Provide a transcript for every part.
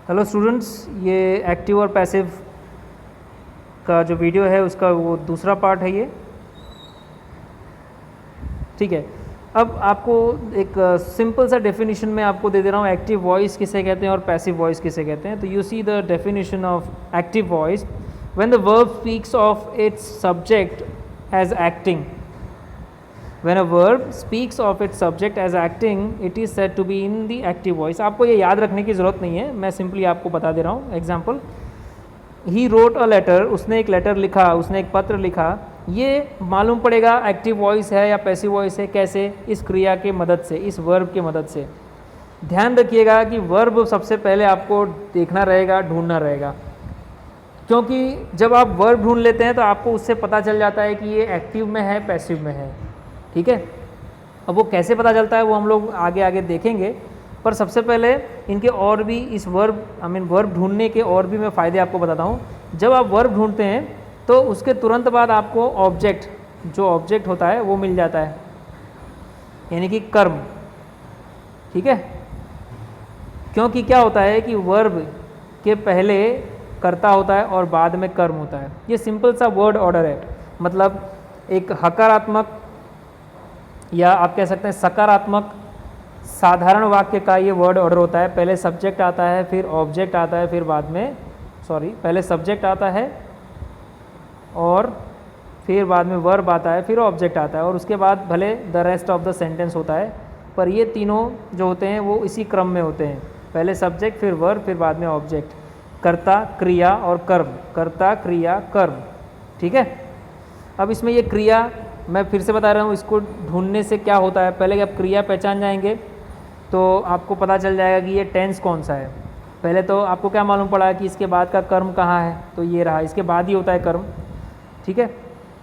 Hello students, ये active और passive का जो वीडियो है उसका वो दूसरा पार्ट है ये। ठीक है, अब आपको एक सिंपल सा डेफिनेशन में आपको दे दे रहा हूँ, एक्टिव वॉइस किसे कहते हैं और पैसिव वॉइस किसे कहते हैं। तो you see the definition of active voice, when the verb speaks of its subject as acting, When a verb speaks of its subject as acting, it is said to be in the active voice. आपको ये याद रखने की ज़रूरत नहीं है, मैं simply आपको बता दे रहा हूँ। Example, he wrote a letter, उसने एक लेटर लिखा, उसने एक पत्र लिखा। ये मालूम पड़ेगा एक्टिव वॉइस है या पैसिव वॉइस है, कैसे? इस क्रिया के मदद से, इस वर्ब की मदद से। ध्यान रखिएगा कि वर्ब सबसे पहले आपको देखना रहेगा, ढूंढना रहेगा, क्योंकि जब आप वर्ब ढूंढ लेते हैं तो आपको उससे पता चल जाता है कि ये एक्टिव में है, पैसिव में है। ठीक है, अब वो कैसे पता चलता है वो हम लोग आगे आगे देखेंगे, पर सबसे पहले इनके और भी इस वर्ब वर्ब ढूंढने के और भी मैं फ़ायदे आपको बताता हूँ। जब आप वर्ब ढूंढते हैं तो उसके तुरंत बाद आपको ऑब्जेक्ट, जो ऑब्जेक्ट होता है वो मिल जाता है, यानी कि कर्म। ठीक है, क्योंकि क्या होता है कि वर्ब के पहले कर्ता होता है और बाद में कर्म होता है। ये सिंपल सा वर्ड ऑर्डर है, मतलब एक हकारात्मक या आप कह सकते हैं सकारात्मक साधारण वाक्य का ये वर्ड ऑर्डर होता है। पहले सब्जेक्ट आता है, फिर ऑब्जेक्ट आता है, फिर बाद में पहले सब्जेक्ट आता है और फिर बाद में वर्ब आता है, फिर ऑब्जेक्ट आता है और उसके बाद भले the rest of the sentence होता है, पर ये तीनों जो होते हैं वो इसी क्रम में होते हैं। पहले सब्जेक्ट, फिर वर्ब, फिर बाद में ऑब्जेक्ट। कर्ता, क्रिया और कर्म, कर्ता, क्रिया, कर्म। ठीक है, अब इसमें ये क्रिया मैं फिर से बता रहा हूँ, इसको ढूंढने से क्या होता है, पहले आप क्रिया पहचान जाएंगे तो आपको पता चल जाएगा कि ये टेंस कौन सा है। पहले तो आपको क्या मालूम पड़ा कि इसके बाद का कर्म कहाँ है, तो ये रहा, इसके बाद ही होता है कर्म। ठीक है,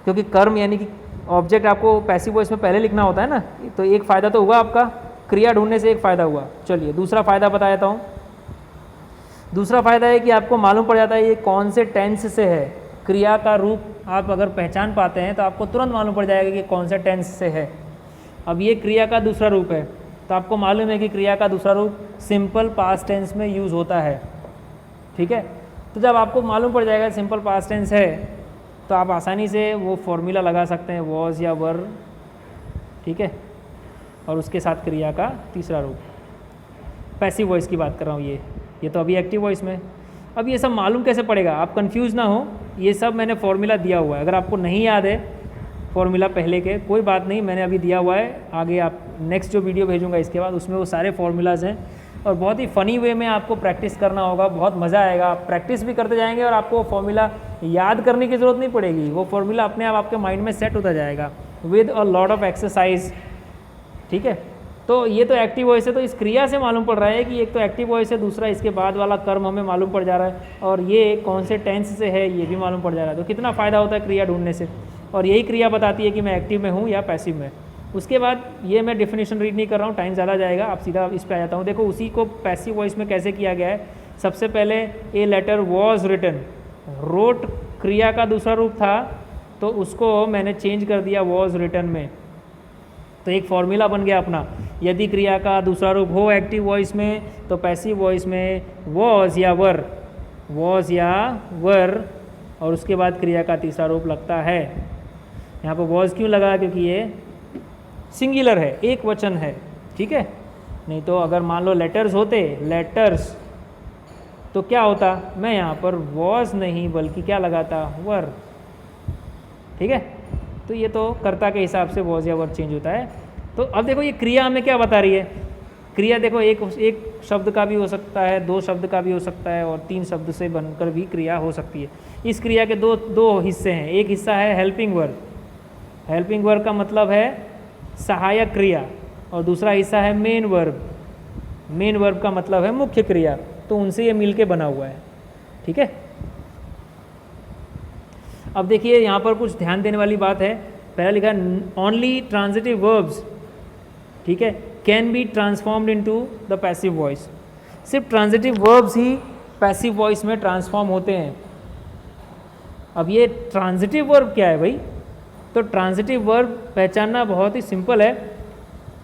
क्योंकि कर्म यानी कि ऑब्जेक्ट आपको पैसिव वॉइस में पहले लिखना होता है ना, तो एक फ़ायदा तो हुआ आपका, क्रिया ढूंढने से एक फ़ायदा हुआ। चलिए दूसरा फ़ायदा बता देता हूँ। दूसरा फ़ायदा है कि आपको मालूम पड़ जाता है ये कौन से टेंस से है। क्रिया का रूप आप अगर पहचान पाते हैं तो आपको तुरंत मालूम पड़ जाएगा कि कौन से टेंस से है। अब ये क्रिया का दूसरा रूप है, तो आपको मालूम है कि क्रिया का दूसरा रूप सिंपल पास्ट टेंस में यूज़ होता है। ठीक है, तो जब आपको मालूम पड़ जाएगा सिंपल पास्ट टेंस है तो आप आसानी से वो फॉर्मूला लगा सकते हैं, वॉज या वर। ठीक है, और उसके साथ क्रिया का तीसरा रूप। पैसिव वॉइस की बात कर रहा हूँ, ये तो अभी एक्टिव वॉइस में। अब ये सब मालूम कैसे पड़ेगा, आप कंफ्यूज ना हो, ये सब मैंने फॉर्मूला दिया हुआ है। अगर आपको नहीं याद है फॉर्मूला पहले के, कोई बात नहीं, मैंने अभी दिया हुआ है। आगे आप नेक्स्ट जो वीडियो भेजूंगा इसके बाद उसमें वो सारे फॉर्मूलाज हैं, और बहुत ही फ़नी वे में आपको प्रैक्टिस करना होगा, बहुत मज़ा आएगा। आप प्रैक्टिस भी करते जाएंगे और आपको फॉर्मूला याद करने की ज़रूरत नहीं पड़ेगी, वो फॉर्मूला अपने आप आपके माइंड में सेट होता जाएगा with a lot of exercise. ठीक है, तो ये तो एक्टिव वॉइस है, तो इस क्रिया से मालूम पड़ रहा है कि एक तो एक्टिव वॉइस है, दूसरा इसके बाद वाला कर्म हमें मालूम पड़ जा रहा है, और ये कौन से टेंस से है ये भी मालूम पड़ जा रहा है। तो कितना फ़ायदा होता है क्रिया ढूंढने से, और यही क्रिया बताती है कि मैं एक्टिव में हूँ या पैसिव में। उसके बाद ये मैं डेफिनेशन रीड नहीं कर रहा हूँ, टाइम ज़्यादा जाएगा, आप सीधा इस पर आ जाता हूँ। देखो उसी को पैसिव वॉइस में कैसे किया गया है। सबसे पहले a letter was written, wrote क्रिया का दूसरा रूप था, तो उसको मैंने चेंज कर दिया वॉज रिटन में, तो एक फॉर्मूला बन गया अपना। यदि क्रिया का दूसरा रूप हो एक्टिव वॉइस में तो पैसिव वॉइस में वॉज या वर, वॉज या वर, और उसके बाद क्रिया का तीसरा रूप लगता है। यहाँ पर वॉज क्यों लगा, क्योंकि ये सिंगुलर है, एक वचन है। ठीक है, नहीं तो अगर मान लो लेटर्स होते, लेटर्स, तो क्या होता, मैं यहाँ पर वॉज नहीं बल्कि क्या लगाता, वर। ठीक है, तो ये तो कर्ता के हिसाब से वॉज या वर चेंज होता है। तो अब देखो ये क्रिया हमें क्या बता रही है। क्रिया देखो एक शब्द का भी हो सकता है, दो शब्द का भी हो सकता है, और तीन शब्द से बनकर भी क्रिया हो सकती है। इस क्रिया के दो हिस्से हैं। एक हिस्सा है हेल्पिंग वर्ब, हेल्पिंग वर्ब का मतलब है सहायक क्रिया, और दूसरा हिस्सा है मेन वर्ब, मेन वर्ब का मतलब है मुख्य क्रिया। तो उनसे ये मिलके बना हुआ है। ठीक है, अब देखिए यहाँ पर कुछ ध्यान देने वाली बात है। पहला लिखा ओनली ट्रांजिटिव वर्ब्स, ठीक है, can be transformed into the passive voice. सिर्फ ट्रांजिटिव वर्ब्स ही पैसिव वॉइस में ट्रांसफॉर्म होते हैं। अब ये ट्रांजिटिव वर्ब क्या है भाई, तो ट्रांजिटिव वर्ब पहचानना बहुत ही सिंपल है।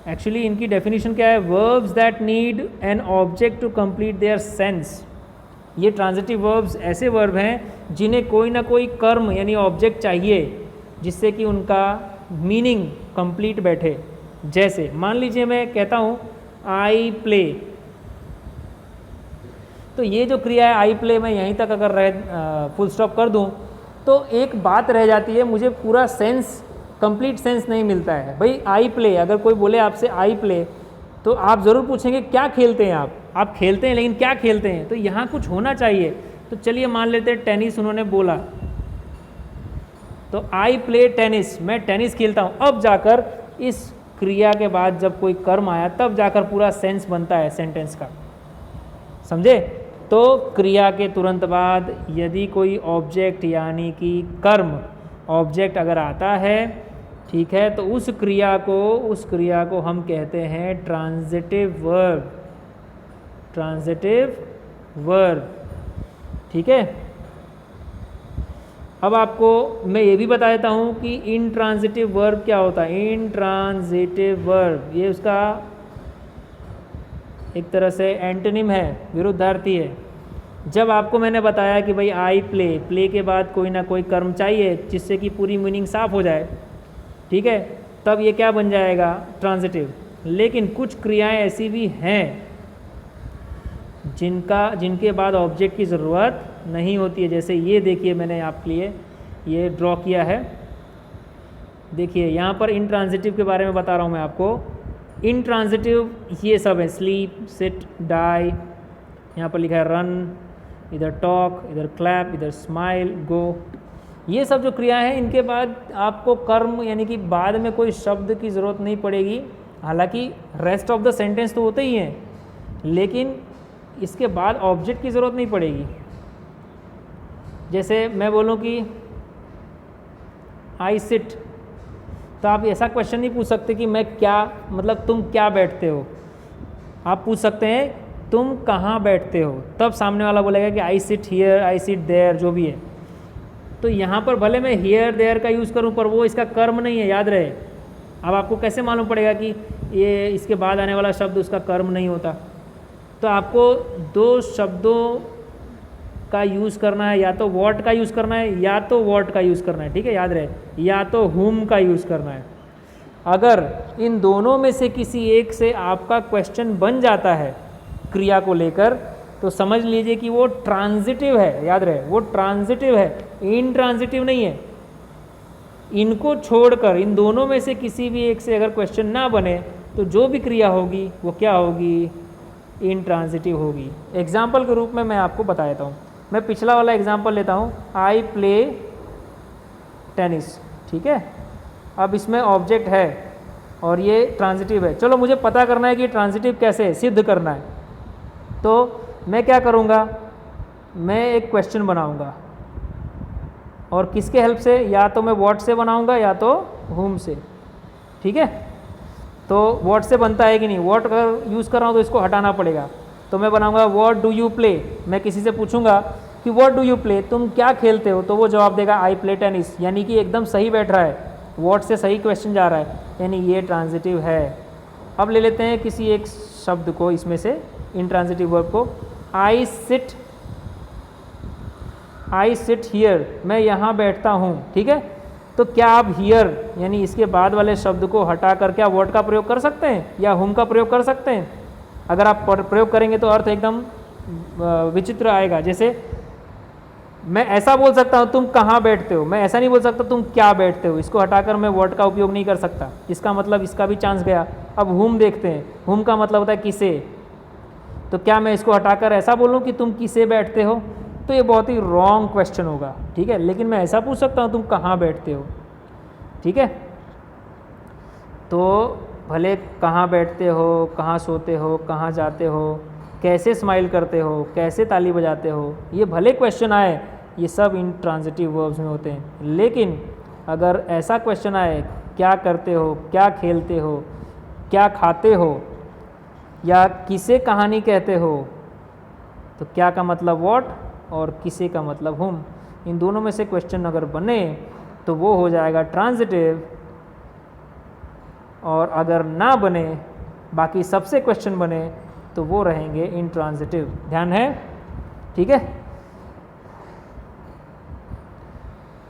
एक्चुअली इनकी डेफिनेशन क्या है, verbs that need an object to complete their sense ये ट्रांजिटिव वर्ब्स ऐसे वर्ब हैं जिन्हें कोई ना कोई कर्म यानी ऑब्जेक्ट चाहिए जिससे कि उनका मीनिंग कंप्लीट बैठे। जैसे मान लीजिए मैं कहता हूँ आई प्ले, तो ये जो क्रिया है आई प्ले, मैं यहीं तक अगर फुल स्टॉप कर दूँ तो एक बात रह जाती है, मुझे पूरा सेंस कंप्लीट सेंस नहीं मिलता है। भाई आई प्ले, अगर कोई बोले आपसे आई प्ले तो आप ज़रूर पूछेंगे क्या खेलते हैं आप खेलते हैं, लेकिन क्या खेलते हैं, तो यहाँ कुछ होना चाहिए। तो चलिए मान लेते हैं टेनिस उन्होंने बोला, तो आई प्ले टेनिस, मैं टेनिस खेलता हूँ। अब जाकर इस क्रिया के बाद जब कोई कर्म आया तब जाकर पूरा सेंस बनता है सेंटेंस का, समझे। तो क्रिया के तुरंत बाद यदि कोई ऑब्जेक्ट यानी कि कर्म ऑब्जेक्ट अगर आता है, ठीक है, तो उस क्रिया को हम कहते हैं ट्रांजिटिव वर्ब, ट्रांजिटिव वर्ब, ठीक है। अब आपको मैं ये भी बता देता हूँ कि इनट्रांजिटिव वर्ब क्या होता है। इनट्रांजिटिव वर्ब ये उसका एक तरह से एंटोनिम है, विरुद्धार्थी है। जब आपको मैंने बताया कि भाई आई प्ले, प्ले के बाद कोई ना कोई कर्म चाहिए जिससे कि पूरी मीनिंग साफ हो जाए, ठीक है, तब ये क्या बन जाएगा, ट्रांजिटिव। लेकिन कुछ क्रियाएं ऐसी भी हैं जिनके बाद ऑब्जेक्ट की ज़रूरत नहीं होती है। जैसे ये देखिए, मैंने आपके लिए ये ड्रॉ किया है, देखिए यहाँ पर इनट्रांजिटिव के बारे में बता रहा हूँ मैं आपको। इनट्रांजिटिव ये सब है, स्लीप, सिट, डाई, यहाँ पर लिखा है रन, इधर टॉक, इधर क्लैप, इधर स्माइल, गो। ये सब जो क्रिया है इनके बाद आपको कर्म यानी कि बाद में कोई शब्द की ज़रूरत नहीं पड़ेगी। हालांकि रेस्ट ऑफ द सेंटेंस तो होते ही हैं, लेकिन इसके बाद ऑब्जेक्ट की ज़रूरत नहीं पड़ेगी। जैसे मैं बोलूँ कि आई सिट, तो आप ऐसा क्वेश्चन नहीं पूछ सकते कि मैं क्या, मतलब तुम क्या बैठते हो। आप पूछ सकते हैं तुम कहाँ बैठते हो, तब सामने वाला बोलेगा कि I sit here, I sit there, जो भी है। तो यहाँ पर भले मैं हियर देयर का यूज़ करूँ पर वो इसका कर्म नहीं है, याद रहे। अब आपको कैसे मालूम पड़ेगा कि ये इसके बाद आने वाला शब्द उसका कर्म नहीं होता। तो आपको दो शब्दों का यूज़ करना है, या तो व्हाट का यूज़ करना है या तो व्हाट का यूज़ करना है, ठीक है, याद रहे, या तो whom का यूज़ करना है। अगर इन दोनों में से किसी एक से आपका क्वेश्चन बन जाता है क्रिया को लेकर, तो समझ लीजिए कि वो ट्रांजिटिव है, याद रहे, वो ट्रांजिटिव है, इनट्रांजिटिव नहीं है। इनको छोड़कर इन दोनों में से किसी भी एक से अगर क्वेश्चन ना बने तो जो भी क्रिया होगी वो क्या होगी, इनट्रांजिटिव होगी। एग्जाम्पल के रूप में मैं आपको बता देता हूँ। मैं पिछला वाला एग्जाम्पल लेता हूँ, आई प्ले टेनिस, ठीक है। अब इसमें ऑब्जेक्ट है और ये ट्रांजिटिव है। चलो मुझे पता करना है कि ट्रांजिटिव कैसे है, सिद्ध करना है। तो मैं क्या करूँगा, मैं एक क्वेश्चन बनाऊँगा, और किसके हेल्प से, या तो मैं व्हाट से बनाऊँगा या तो whom से, ठीक है। तो व्हाट से बनता है कि नहीं, व्हाट अगर यूज़ कर रहा हूँ तो इसको हटाना पड़ेगा। तो मैं बनाऊँगा व्हाट डू यू प्ले। मैं किसी से पूछूंगा कि व्हाट डू यू प्ले, तुम क्या खेलते हो, तो वो जवाब देगा आई प्ले टेनिस, यानी कि एकदम सही बैठ रहा है, व्हाट से सही क्वेश्चन जा रहा है, यानी ये ट्रांजिटिव है। अब ले लेते हैं किसी एक शब्द को इसमें से, इनट्रांजिटिव वर्ब को, आई सिट हियर, मैं यहाँ बैठता हूँ, ठीक है। तो क्या आप हियर यानी इसके बाद वाले शब्द को हटा कर क्या व्हाट का प्रयोग कर सकते हैं या whom का प्रयोग कर सकते हैं? अगर आप प्रयोग करेंगे तो अर्थ एकदम विचित्र आएगा। जैसे मैं ऐसा बोल सकता हूँ तुम कहाँ बैठते हो, मैं ऐसा नहीं बोल सकता तुम क्या बैठते हो। इसको हटाकर मैं व्हाट का उपयोग नहीं कर सकता, इसका मतलब इसका भी चांस गया। अब whom देखते हैं, whom का मतलब होता है किसे। तो क्या मैं इसको हटाकर ऐसा बोलूँ कि तुम किसे बैठते हो, तो ये बहुत ही रॉन्ग क्वेश्चन होगा, ठीक है। लेकिन मैं ऐसा पूछ सकता हूँ तुम कहाँ बैठते हो, ठीक है। तो भले कहाँ बैठते हो, कहाँ सोते हो, कहाँ जाते हो, कैसे स्माइल करते हो, कैसे ताली बजाते हो, ये भले क्वेश्चन आए, ये सब इन ट्रांजिटिव वर्ब्स में होते हैं। लेकिन अगर ऐसा क्वेश्चन आए क्या करते हो, क्या खेलते हो, क्या खाते हो, या किसे कहानी कहते हो, तो क्या का मतलब व्हाट और किसे का मतलब whom, इन दोनों में से क्वेश्चन अगर बने तो वो हो जाएगा ट्रांजिटिव, और अगर ना बने, बाकी सबसे क्वेश्चन बने, तो वो रहेंगे इनट्रांजिटिव। ध्यान है, ठीक है।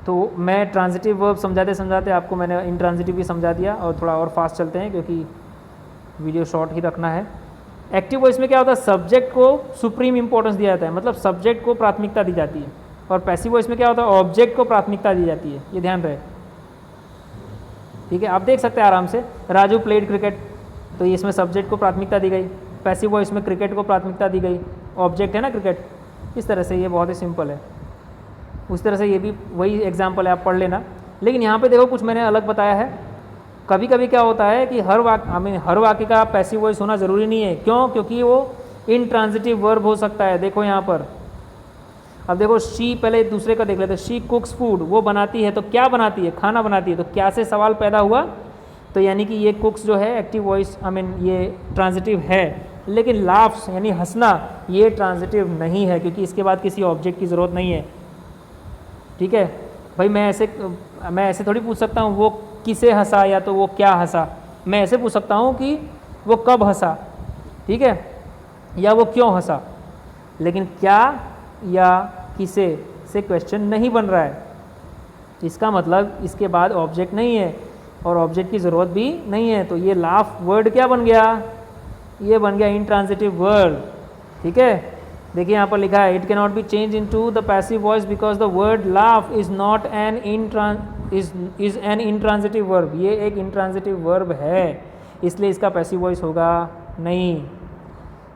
तो मैं ट्रांजिटिव वर्ब समझाते समझाते आपको मैंने इंट्रांजिटिव भी समझा दिया, और थोड़ा और फास्ट चलते हैं क्योंकि वीडियो शॉर्ट ही रखना है। एक्टिव वॉइस में क्या होता है, सब्जेक्ट को सुप्रीम इंपॉर्टेंस दिया जाता है, मतलब सब्जेक्ट को प्राथमिकता दी जाती है। और पैसिव वॉइस में क्या होता है, ऑब्जेक्ट को प्राथमिकता दी जाती है, ये ध्यान रहे। ठीक है, आप देख सकते हैं आराम से, राजू प्लेड क्रिकेट, तो इसमें सब्जेक्ट को प्राथमिकता दी गई। पैसिव वॉइस में क्रिकेट को प्राथमिकता दी गई, ऑब्जेक्ट है ना क्रिकेट। इस तरह से ये बहुत ही सिंपल है। उस तरह से ये भी वही एग्जाम्पल है, आप पढ़ लेना। लेकिन यहाँ पे देखो कुछ मैंने अलग बताया है। कभी कभी क्या होता है कि हर वाक्य का पैसिव वॉइस होना ज़रूरी नहीं है। क्यों? क्योंकि वो इंट्रांजिटिव वर्ब हो सकता है। देखो यहाँ पर, अब देखो शी, पहले दूसरे का देख लेते हैं। शी कुक्स फूड, वो बनाती है, तो क्या बनाती है, खाना बनाती है। तो क्या से सवाल पैदा हुआ, तो यानी कि ये कुक्स जो है एक्टिव वॉइस ये ट्रांजिटिव है। लेकिन लाफ्स यानी हंसना, ये ट्रांजिटिव नहीं है, क्योंकि इसके बाद किसी ऑब्जेक्ट की ज़रूरत नहीं है। ठीक है भाई, मैं ऐसे थोड़ी पूछ सकता हूँ वो किसे हंसा या तो वो क्या हंसा। मैं ऐसे पूछ सकता हूँ कि वो कब हंसा, ठीक है, या वो क्यों हंसा। लेकिन क्या या किसे से क्वेश्चन नहीं बन रहा है। इसका मतलब इसके बाद ऑब्जेक्ट नहीं है और ऑब्जेक्ट की ज़रूरत भी नहीं है। तो ये लाफ वर्ड क्या बन गया, ये बन गया इंट्रांजिटिव वर्ड। ठीक है, देखिए यहाँ पर लिखा है, it can not be change into the passive voice because the word laugh is not an intransitive verb. ये एक इंट्रांजिटिव वर्ब है, इसलिए इसका पैसिव वॉइस होगा नहीं।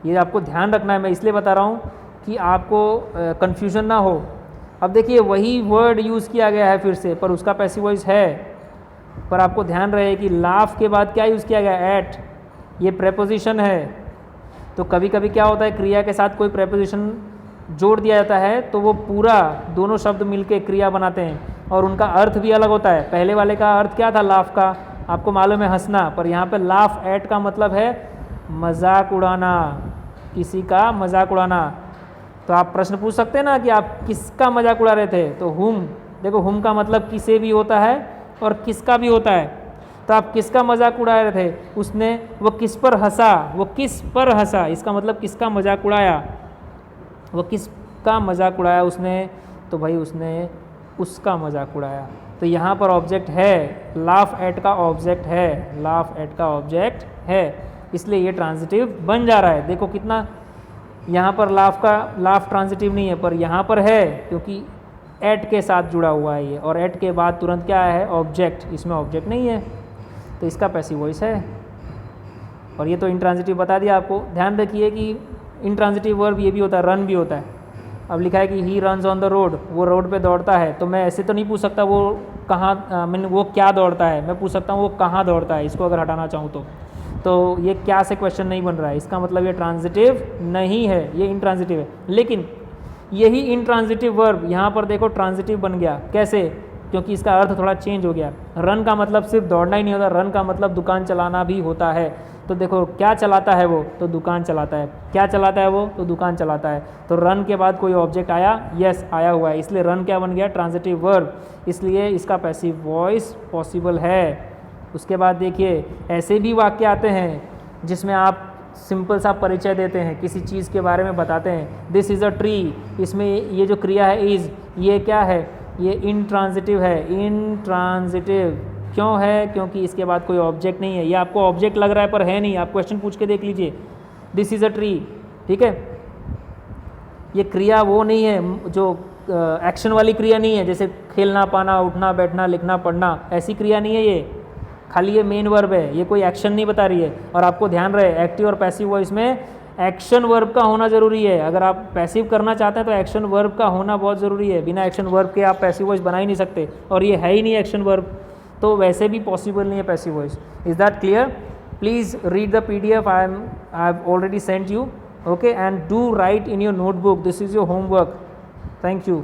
ये आपको ध्यान रखना है, मैं इसलिए बता रहा हूँ कि आपको कन्फ्यूजन ना हो। अब देखिए वही वर्ड यूज़ किया गया है फिर से, पर उसका पैसिव वॉइस है। पर आपको ध्यान रहे कि लाफ के बाद क्या यूज़ किया गया, एट, ये प्रेपोजिशन है। तो कभी कभी क्या होता है, क्रिया के साथ कोई प्रेपोजिशन जोड़ दिया जाता है तो वो पूरा दोनों शब्द मिलके क्रिया बनाते हैं और उनका अर्थ भी अलग होता है। पहले वाले का अर्थ क्या था, लाफ का, आपको मालूम है, हंसना। पर यहाँ पे लाफ एट का मतलब है मजाक उड़ाना, किसी का मजाक उड़ाना। तो आप प्रश्न पूछ सकते हैं ना कि आप किसका मजाक उड़ा रहे थे। तो हुम, देखो हुम का मतलब किसे भी होता है और किसका भी होता है। तो आप किसका मजाक उड़ा रहे थे, उसने, वो किस पर हंसा, वो किस पर हंसा, इसका मतलब किसका मजाक उड़ाया, वो किसका मजाक उड़ाया उसने, तो भाई उसने उसका मजाक उड़ाया। तो यहाँ पर ऑब्जेक्ट है, लाफ एट का ऑब्जेक्ट है, लाफ एट का ऑब्जेक्ट है, इसलिए ये ट्रांजिटिव बन जा रहा है। देखो कितना, यहाँ पर लाफ ट्रांजिटिव नहीं है, पर यहाँ पर है क्योंकि एट के साथ जुड़ा हुआ है ये, और एट के बाद तुरंत क्या है, ऑब्जेक्ट। इसमें ऑब्जेक्ट नहीं है तो इसका पैसिव वॉइस है। और ये तो इंट्रांजिटिव बता दिया आपको। ध्यान रखिए कि इंट्रांजिटिव वर्ब ये भी होता है, रन भी होता है। अब लिखा है कि he runs on the road, वो रोड पे दौड़ता है। तो मैं ऐसे तो नहीं पूछ सकता वो कहाँ, मैंने वो क्या दौड़ता है, मैं पूछ सकता हूँ वो कहाँ दौड़ता है, इसको अगर हटाना चाहूँ तो ये क्या से क्वेश्चन नहीं बन रहा है। इसका मतलब ये ट्रांजिटिव नहीं है, ये इंट्रांजिटिव है। लेकिन यही इंट्रांजिटिव वर्ब यहाँ पर देखो ट्रांजिटिव बन गया। कैसे? क्योंकि इसका अर्थ थोड़ा चेंज हो गया। रन का मतलब सिर्फ दौड़ना ही नहीं होता, रन का मतलब दुकान चलाना भी होता है। तो देखो क्या चलाता है वो, तो दुकान चलाता है। क्या चलाता है वो, तो दुकान चलाता है। तो रन के बाद कोई ऑब्जेक्ट आया, यस आया हुआ है, इसलिए रन क्या बन गया, ट्रांजिटिव वर्ब। इसलिए इसका पैसिव वॉइस पॉसिबल है। उसके बाद देखिए ऐसे भी वाक्य आते हैं जिसमें आप सिंपल सा परिचय देते हैं, किसी चीज़ के बारे में बताते हैं। दिस इज़ अ ट्री, इसमें ये जो क्रिया है इज़, ये क्या है, ये इंट्रांजिटिव है। इंट्रांजिटिव क्यों है? क्योंकि इसके बाद कोई ऑब्जेक्ट नहीं है। ये आपको ऑब्जेक्ट लग रहा है पर है नहीं। आप क्वेश्चन पूछ के देख लीजिए, दिस इज़ अ ट्री, ठीक है। ये क्रिया वो नहीं है जो एक्शन वाली क्रिया नहीं है, जैसे खेलना, पाना, उठना, बैठना, लिखना, पढ़ना, ऐसी क्रिया नहीं है ये। खाली ये मेन वर्ब है, ये कोई एक्शन नहीं बता रही है। और आपको ध्यान रहे एक्टिव और पैसिव वॉइस में एक्शन वर्ब का होना ज़रूरी है। अगर आप पैसिव करना चाहते हैं तो एक्शन वर्ब का होना बहुत ज़रूरी है। बिना एक्शन वर्ब के आप पैसिव वॉइस बना ही नहीं सकते, और ये है ही नहीं एक्शन वर्ब, तो वैसे भी पॉसिबल नहीं है passive voice. Is that clear? Please read the PDF I have already sent you, okay, and do right in your notebook. This is your homework. Thank you.